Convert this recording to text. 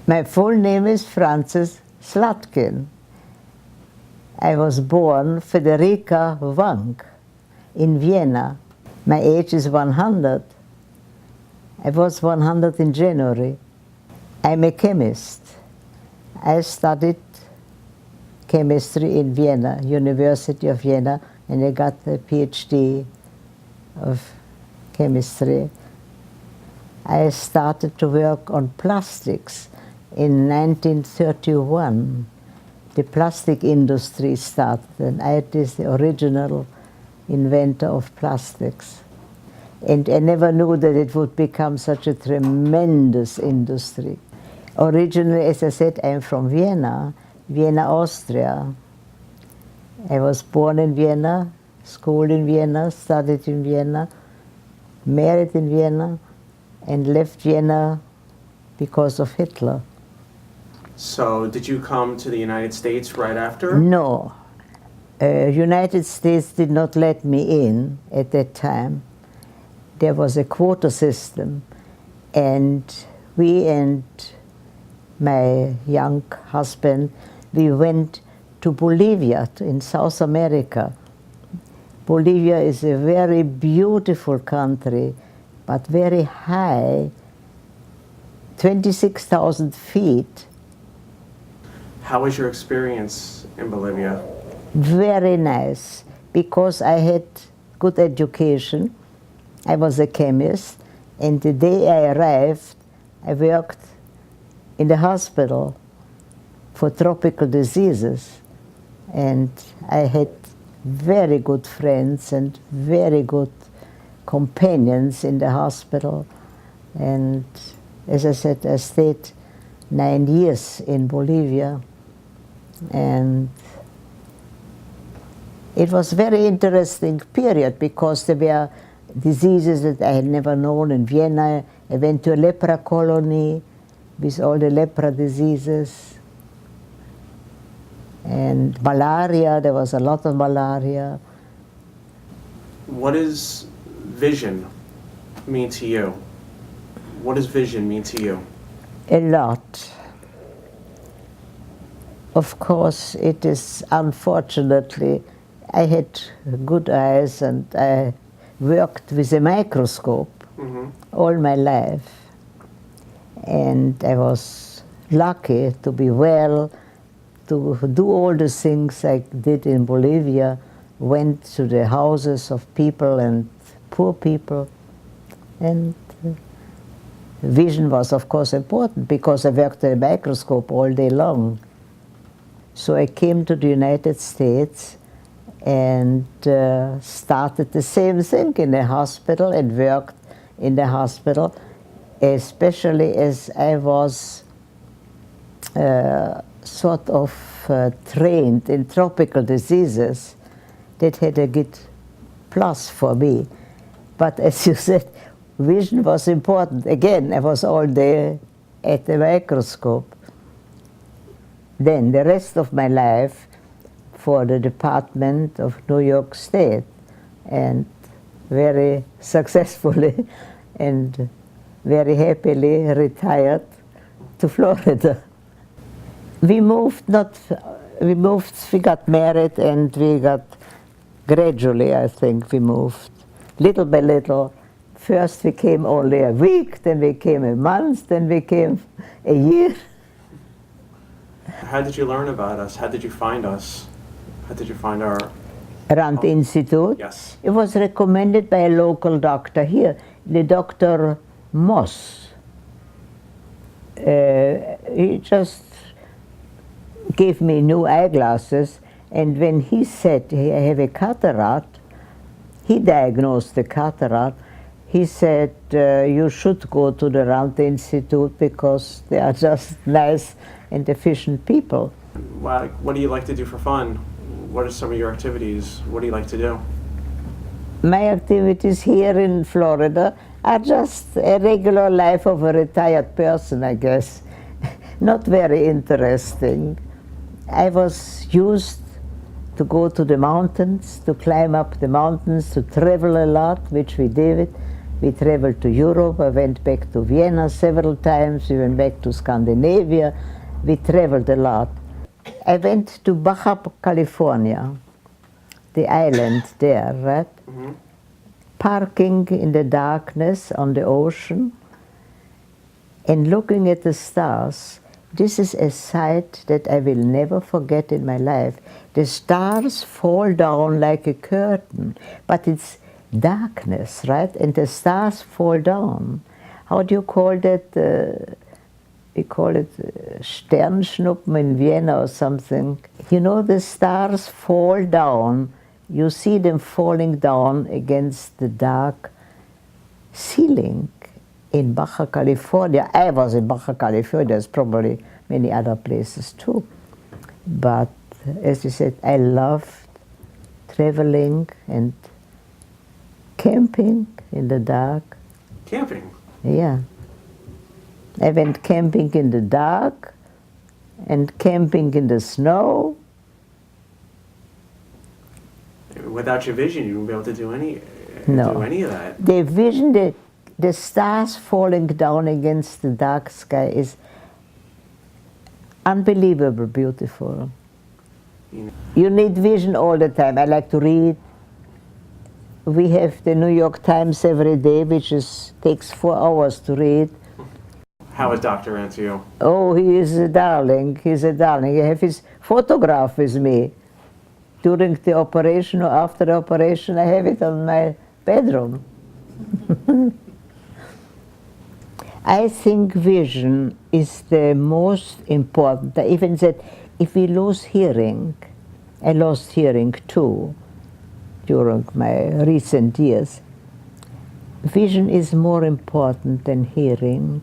My full name is Frances Slatkin. I was born Federica Wank in Vienna. My age is 100. I was 100 in January. I'm a chemist. I studied chemistry in Vienna, University of Vienna, and I got a PhD of chemistry. I started to work on plastics in 1931. The plastic industry started, and I was the original inventor of plastics. And I never knew that it would become such a tremendous industry. Originally, as I said, I'm from Vienna, Austria. I was born in Vienna, schooled in Vienna, studied in Vienna, married in Vienna, and left Vienna because of Hitler. So did you come to the United States right after? No. United States did not let me in at that time. There was a quota system, and we and my young husband, we went to Bolivia in South America. Bolivia is a very beautiful country, but very high, 26,000 feet. How was your experience in Bolivia? Very nice, because I had good education. I was a chemist, and the day I arrived, I worked in the hospital for tropical diseases, and I had very good friends and very good companions in the hospital. And as I said, I stayed 9 years in Bolivia, and it was a very interesting period because there were diseases that I had never known. In Vienna, I went to a lepra colony with all the lepra diseases. And malaria, there was a lot of malaria. What does vision mean to you? What does vision mean to you? A lot. Of course, it is unfortunately, I had good eyes and I worked with a microscope all my life. And I was lucky to be well, to do all the things I did in Bolivia, went to the houses of people and poor people. And vision was, of course, important because I worked at a microscope all day long. So I came to the United States and started the same thing in the hospital and worked in the hospital, especially as I was sort of trained in tropical diseases. That had a good plus for me. But as you said, vision was important. Again, I was all day at the microscope. Then the rest of my life for the Department of New York State, and very successfully and very happily retired to Florida. We got married, and we got gradually, I think, we moved little by little. First we came only a week, then we came a month, then we came a year. How did you learn about us? How did you find us? How did you find our... Rand Institute? Yes. It was recommended by a local doctor here, the Dr. Moss. He just gave me new eyeglasses, and when he said I have a cataract, he diagnosed the cataract. He said, you should go to the Rand Institute because they are just nice and efficient people. What do you like to do for fun? What are some of your activities? What do you like to do? My activities here in Florida are just a regular life of a retired person, I guess. Not very interesting. I was used to go to the mountains, to climb up the mountains, to travel a lot, which we did. We traveled to Europe. I went back to Vienna several times. We went back to Scandinavia. We traveled a lot. I went to Baja California, the island there, right? Mm-hmm. Parking in the darkness on the ocean and looking at the stars. This is a sight that I will never forget in my life. The stars fall down like a curtain, but it's darkness, right? And the stars fall down. How do you call that? We call it Sternschnuppen in Vienna or something. You know, the stars fall down. You see them falling down against the dark ceiling in Baja California. I was in Baja California. There's probably many other places too. But as you said, I loved traveling and camping in the dark. Camping? Yeah. I went camping in the dark and camping in the snow. Without your vision, you wouldn't be able to do any of that. The vision, the stars falling down against the dark sky is unbelievable beautiful. You need vision all the time. I like to read. We have the New York Times every day, which takes 4 hours to read. How is Dr. Ancio? Oh, he is a darling. He's a darling. I have his photograph with me. During the operation or after the operation, I have it on my bedroom. I think vision is the most important. I even said, if we lose hearing, I lost hearing too during my recent years. Vision is more important than hearing.